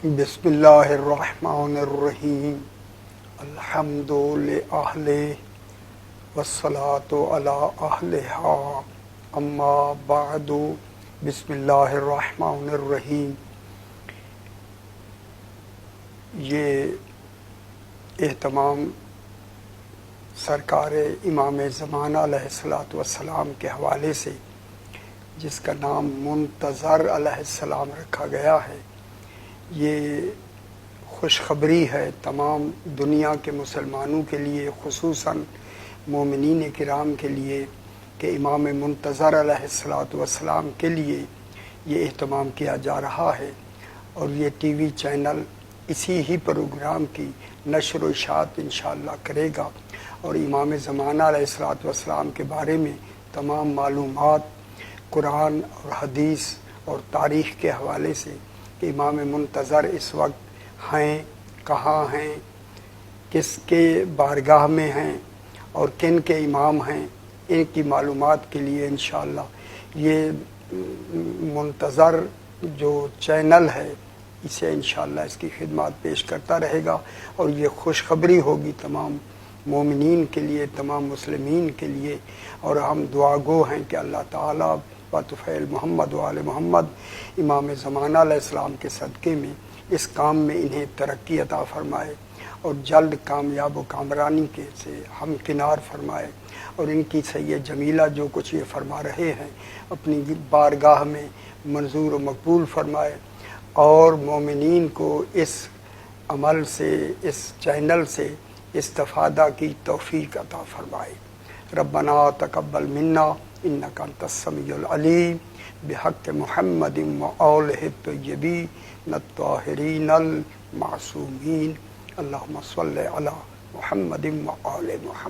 بسم اللہ الرحمن الرحیم الحمد للہ والصلاة علی اہلہا اما بعد بسم اللہ الرحمن الرحیم۔ یہ اہتمام سرکار امام زمانہ علیہ الصلاۃ والسلام کے حوالے سے، جس کا نام منتظر علیہ السلام رکھا گیا ہے، یہ خوشخبری ہے تمام دنیا کے مسلمانوں کے لیے، خصوصاً مومنین کرام کے لیے، کہ امام منتظر علیہ الصلاۃ والسلام کے لیے یہ اہتمام کیا جا رہا ہے، اور یہ ٹی وی چینل اسی ہی پروگرام کی نشر و اشاعت انشاءاللہ کرے گا، اور امام زمانہ علیہ الصلاۃ والسلام کے بارے میں تمام معلومات قرآن اور حدیث اور تاریخ کے حوالے سے کہ امام منتظر اس وقت ہیں، کہاں ہیں، کس کے بارگاہ میں ہیں اور کن کے امام ہیں، ان کی معلومات کے لیے انشاءاللہ یہ منتظر جو چینل ہے اسے انشاءاللہ اس کی خدمات پیش کرتا رہے گا، اور یہ خوشخبری ہوگی تمام مومنین کے لیے، تمام مسلمین کے لیے، اور ہم دعا گو ہیں کہ اللہ تعالیٰ بطفیل محمد و آل محمد امام زمانہ علیہ السلام کے صدقے میں اس کام میں انہیں ترقی عطا فرمائے، اور جلد کامیاب و کامرانی کے سے ہمکنار فرمائے، اور ان کی سید جمیلہ جو کچھ یہ فرما رہے ہیں اپنی بارگاہ میں منظور و مقبول فرمائے، اور مومنین کو اس عمل سے، اس چینل سے استفادہ کی توفیق عطا فرمائے۔ ربنا تقبل منا انک انت السمیع العلیم بحق محمد وآلہ الطیبین الطاہرین المعصومین، اللہم صلی علی محمد وآل محمد۔